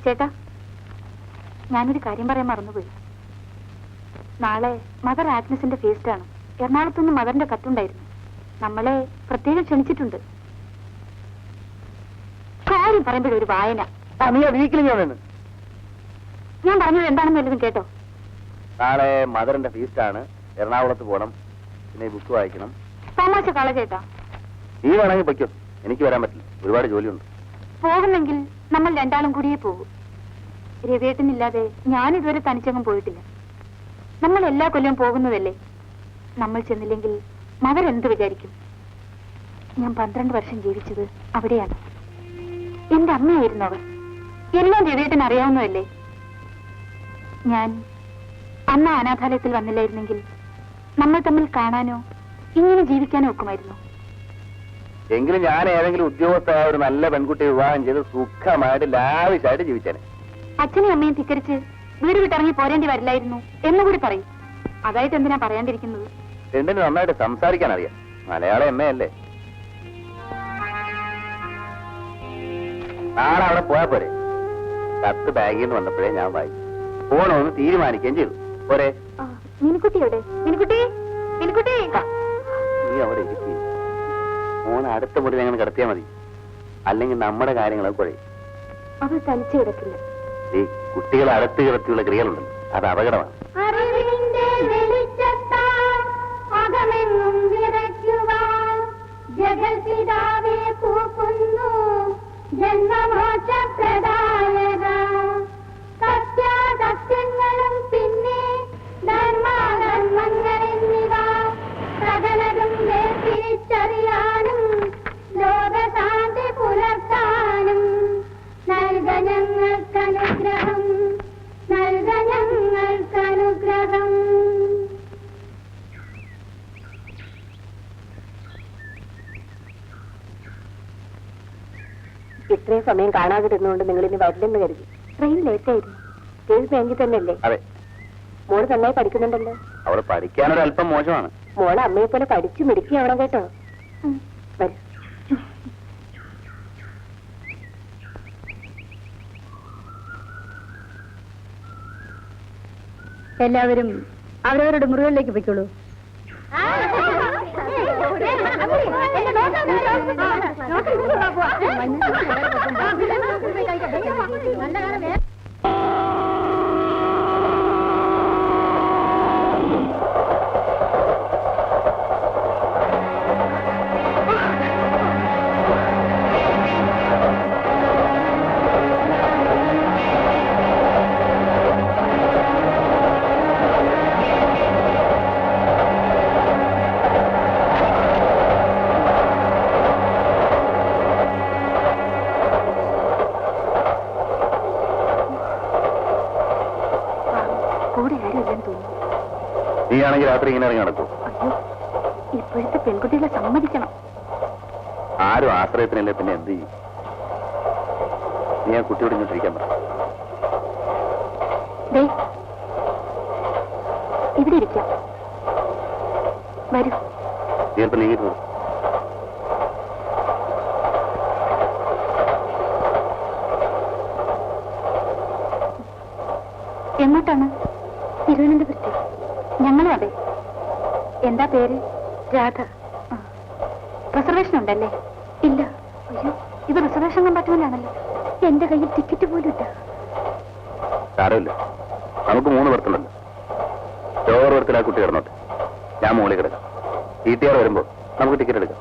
ചേട്ടാ, ഞാനൊരു കാര്യം പറയാൻ മറന്നുപോയി. നാളെ മദർ ആഗ്നസിന്റെ ഫീസ്റ്റാണ്. എറണാകുളത്തുനിന്ന് മദറിന്റെ കത്തുണ്ടായിരുന്നു. നമ്മളെ പ്രത്യേകം ക്ഷണിച്ചിട്ടുണ്ട്. കാര്യം പറയുമ്പോഴൊരു വായന. ഞാൻ പറഞ്ഞത് എന്താണെന്ന് വല്ലതും കേട്ടോ? നാളെ മദറിന്റെ ഫീസ്റ്റാണ്, എറണാകുളത്ത് പോകണം, പിന്നെ ബുക്ക് വായിക്കണം. തമാശ കള ചേട്ടാ. നീ വേണമെങ്കിൽ പൊയ്ക്കോ, എനിക്ക് വരാൻ പറ്റില്ല, ഒരുപാട് ജോലിയുണ്ട്. പോകുന്നെങ്കിൽ നമ്മൾ രണ്ടാളും കൂടിയേ പോകും. രവിയേട്ടനില്ലാതെ ഞാനിതുവരെ തനിച്ചങ്ങും പോയിട്ടില്ല. നമ്മൾ എല്ലാ കൊല്ലവും പോകുന്നതല്ലേ. നമ്മൾ ചെന്നില്ലെങ്കിൽ മദർ എന്ത് വിചാരിക്കും? ഞാൻ 12 വർഷം ജീവിച്ചത് അവിടെയാണ്. എന്റെ അമ്മയായിരുന്നു അവർ. എല്ലാം രവിയേട്ടൻ അറിയാവുന്നതല്ലേ. ഞാൻ അന്ന് അനാഥാലയത്തിൽ വന്നില്ലായിരുന്നെങ്കിൽ നമ്മൾ തമ്മിൽ കാണാനോ ഇങ്ങനെ ജീവിക്കാനോ ഒക്കുമായിരുന്നു. എങ്കിലും ഞാൻ ഏതെങ്കിലും ഉദ്യോഗസ്ഥയായ ഒരു നല്ല പെൺകുട്ടിയെ വിവാഹം ചെയ്ത് സുഖമായിട്ട് ലാവിഷായിട്ട് ജീവിച്ചേനെ. അച്ഛനും അമ്മയും ധിക്കരിച്ച് വീട് വിട്ടിറങ്ങി പോരേണ്ടി വരില്ലായിരുന്നു എന്നുകൂടി പറയും. അതായിട്ട് എന്തിനാ പറയാണ്ടിരിക്കുന്നത്? രണ്ടിന് നന്നായിട്ട് സംസാരിക്കാൻ അറിയാം. മലയാളം എമ്മയല്ലേ. നാളെ അവിടെ പോയാ പോരെ. കത്ത് ബാഗിൽ നിന്ന് വന്നപ്പോഴേ ഞാൻ വായിച്ചു. പോണോന്ന് തീരുമാനിക്കുകയും ചെയ്തു. പോരെ. മിനിക്കുട്ടിയോടെ? മിനിക്കുട്ടി, മിനിക്കുട്ടി, നീ അവിടെ ഇരിക്കും. മോനെ അടുത്ത മുറി ഞങ്ങൾ കിടത്തിയാൽ മതി, അല്ലെങ്കിൽ നമ്മുടെ കാര്യങ്ങളൊക്കെ കുഴയും. അത് തനിച്ചു കിടക്കില്ല. ഈ കുട്ടികളെ അടുത്ത് കിടത്തിയുള്ള ക്രിയകളുണ്ടല്ലോ, അത് അപകടമാണ്. സത്യങ്ങളും പിന്നെ ധർമ്മകർമ്മങ്ങളെന്നിവ സകലതും വേർതിരിച്ചറിയാനും ലോകശാന്തി പുലർത്താനും നൽക ഞങ്ങൾക്കനുഗ്രഹം, നൽക ഞങ്ങൾക്കനുഗ്രഹം. ഇത്രയും സമയം കാണാതിരുന്നുകൊണ്ട് നിങ്ങൾ ഇനി വരില്ലെന്ന് കരുതി. ട്രെയിൻ ലേറ്റായിരുന്നു. കേസ് ബാങ്കിൽ തന്നെയല്ലേ? അതെ. മോള് നന്നായി പഠിക്കുന്നുണ്ടല്ലോ. അവള് പഠിക്കാനൊരല്പം മോശമാണ്. മോള് അമ്മയെ പോലെ പഠിച്ചു മിടുക്കിയാവണം കേട്ടോ. വരൂ. എല്ലാവരും അവരവരുടെ മുറികളിലേക്ക് പോയിക്കോളൂ. നീയാണെങ്കിൽ രാത്രി ഇങ്ങനെ ഇറങ്ങി നടക്കൂ. ഇപ്പോഴത്തെ പെൺകുട്ടികളെ സമ്മതിക്കണം. ആരും ആശ്രയത്തിനല്ലേ, പിന്നെ എന്ത് ചെയ്യും? നീ ആ കുട്ടിയോട് ഇങ്ങോട്ടിരിക്കാൻ പറ. ഇവിടെ ഇരിക്കാം. വരൂ. ചിലപ്പോൾ നീങ്ങി എങ്ങോട്ടാണ്? തിരുവനന്തപുരത്ത്. ഞങ്ങളും അതെ. എന്താ പേര്? രാധ. റിസർവേഷൻ ഉണ്ടല്ലേ? ഇല്ല. അയ്യോ, ഇത് റിസർവേഷൻ കമ്പാർട്ട്മെന്റാണല്ലോ. എന്റെ കയ്യിൽ ടിക്കറ്റ് പോലും ഇല്ല. സാരമില്ല, നമുക്ക് 3 ബർത്തുണ്ടല്ലോ. ലോവർ ബർത്തിൽ ആ കുട്ടി കിടന്നോട്ടെ, ഞാൻ മുകളിൽ കിടക്കാം. TTR വരുമ്പോ നമുക്ക് ടിക്കറ്റ് എടുക്കാം.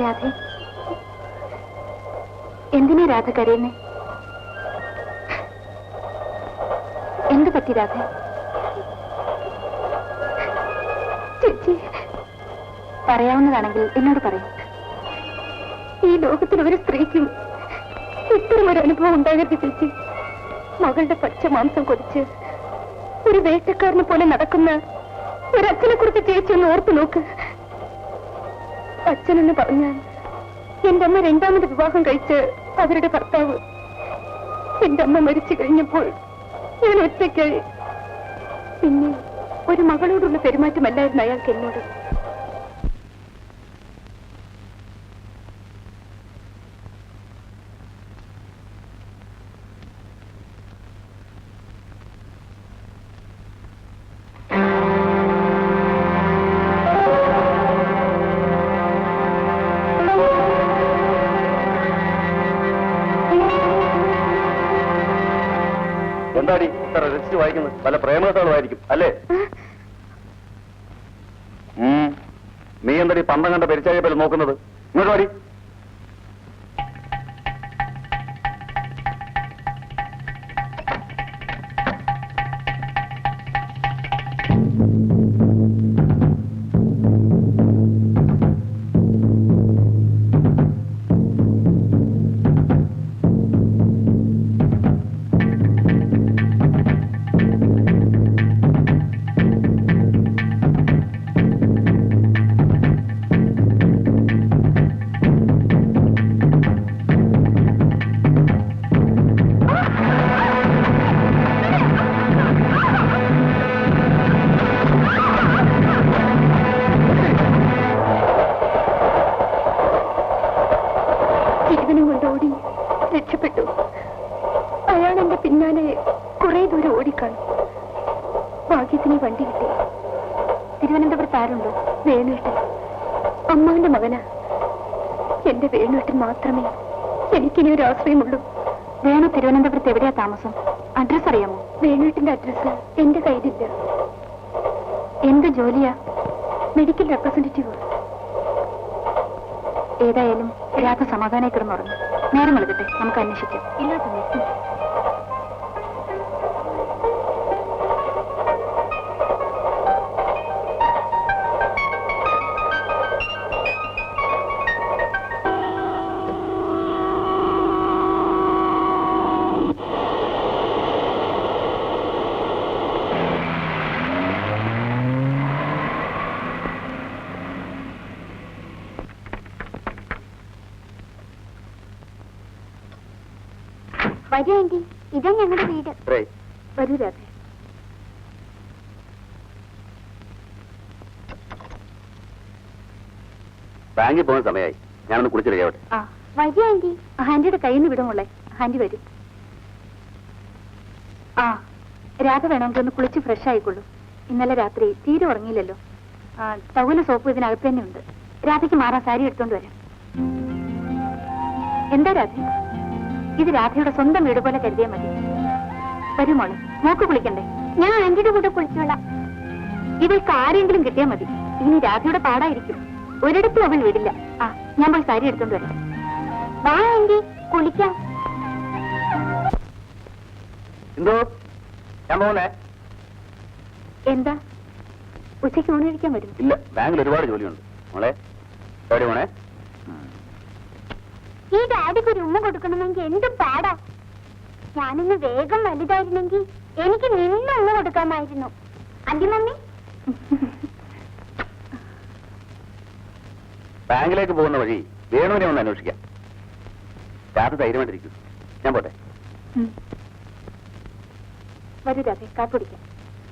രാധേ, എന്തിനാ രാധ കരയുന്നേ? എന്ത് പറ്റി രാധ? ചേച്ചി, പറയാവുന്നതാണെങ്കിൽ എന്നോട് പറയും. ഈ ലോകത്തിൽ ഒരു സ്ത്രീക്കും ഇത്തരം ഒരു അനുഭവം ഉണ്ടാകരുത് ചേച്ചി. മകളുടെ പച്ച മാംസം കൊതിച്ച് ഒരു വേട്ടക്കാരനെ പോലെ നടക്കുന്ന ഒരച്ഛനെ കുറിച്ച് ചേച്ചി ഒന്ന് ഓർത്തു നോക്ക്. അച്ഛനെന്ന് പറഞ്ഞാൽ എന്റെ അമ്മ രണ്ടാമത് വിവാഹം കഴിച്ച് അവരുടെ ഭർത്താവ്. എന്റെ അമ്മ മരിച്ചു കഴിഞ്ഞപ്പോൾ ഞാൻ ഒറ്റയ്ക്കായി. പിന്നെ ഒരു മകളോടുള്ള പെരുമാറ്റമല്ലായിരുന്നു അയാൾക്ക് എന്നോട്. എന്താടി ഇത്ര രജിസ്റ്റർ വായിക്കുന്നത്? വല്ല പ്രേമകഥകളായിരിക്കും അല്ലേ? നീ എന്താടി പന്തം കണ്ട പെരിച്ചായ പോലെ നോക്കുന്നത്? ഇങ്ങോട്ട് വാടി. രക്ഷപ്പെട്ടു. അയാൾ എന്റെ പിന്നാലെ കുറെ ദൂരം ഓടിക്കാണും. ഭാഗ്യത്തിന് വണ്ടി കിട്ടി. തിരുവനന്തപുരത്ത് ആരുണ്ടോ? വേണുവേട്ടൻ, അമ്മാവിന്റെ മകനാ. എന്റെ വേണുവേട്ടൻ മാത്രമേ എനിക്കിനി ഒരു ആശ്രയമുള്ളൂ. വേണു തിരുവനന്തപുരത്ത് എവിടെയാ താമസം? അഡ്രസ് അറിയാമോ? വേണുവേട്ടന്റെ അഡ്രസ് എന്റെ കയ്യിലില്ല. എന്ത് ജോലിയാ? Medical representative. ഏതായാലും രാധ സമാധാനം കിടന്നുറങ്ങും. നേരം വെളുക്കട്ടെ, നമുക്ക് അന്വേഷിക്കാം. ഇല്ലാത്ത വരൂ ആന്റി, ഇതാ ഞങ്ങളുടെ വീട്. വരൂ രാധ. ബാങ്കിൽ പോകുന്ന സമയമായി. ഞാനൊന്ന് കുളിച്ചിരിക്കട്ടെ. ആ വരൂ ആന്റി. ആന്റിയുടെ കയ്യിൽ നിന്ന് വിടുമുള്ളേ. ആന്റി വരും. ആ രാധ വേണമെങ്കിൽ ഒന്ന് കുളിച്ച് ഫ്രഷ് ആയിക്കൊള്ളൂ. ഇന്നലെ രാത്രി തീരെ ഉറങ്ങിയില്ലല്ലോ. ടവല് സോപ്പ് ഇതിനകത്ത് തന്നെ ഉണ്ട്. രാധയ്ക്ക് മാറാൻ സാരി എടുത്തോണ്ട് വരാം. എന്താ രാധ? ഇത് രാധയുടെ സ്വന്തം വീട് പോലെ കരുതിയാൽ മതി. വരും മോളെ, മോക്ക് കുളിക്കണ്ടേ? ഞാൻ ആന്റിയുടെ കൂടെ കുളിച്ചോളാം. ഇതിൽക്ക് ആരെങ്കിലും കിട്ടിയാൽ മതി. ഇനി രാധയുടെ പാടായിരിക്കും. ഒരിടത്തും അവൾ വിടില്ല. ആ ഞാൻ പോയി സാരി എടുത്തോണ്ട് വരാം. വാ ആന്റി, കുളിക്കാം. എന്തോ ഞാൻ പോകുന്നേ. എന്താ? ഉച്ചയ്ക്ക് ഊണ് കഴിക്കാൻ വരും? ഇല്ല, ബാങ്കിൽ ഒരുപാട് ജോലിയുണ്ട് മോളെ. എവിടെ പോണേ? ഈ ഡാഡിക്ക് ഒരു ഉമ്മ കൊടുക്കണമെങ്കിൽ എന്ത് പാടാ. ഞാനിന്ന് വേഗം വലുതായിരുന്നെങ്കിൽ എനിക്ക് നിന്ന് ഉമ്മ കൊടുക്കാമായിരുന്നു. അന്റി മമ്മി, ബാങ്കിലേക്ക് പോകുന്ന വഴി വേണുവിനെ ഒന്ന് അന്വേഷിക്കാം. രാത്രി ധൈര്യമായിട്ടിരിക്കും. ഞാൻ പോട്ടെ. വരൂ രാധ, കാപ്പുടിക്കാം.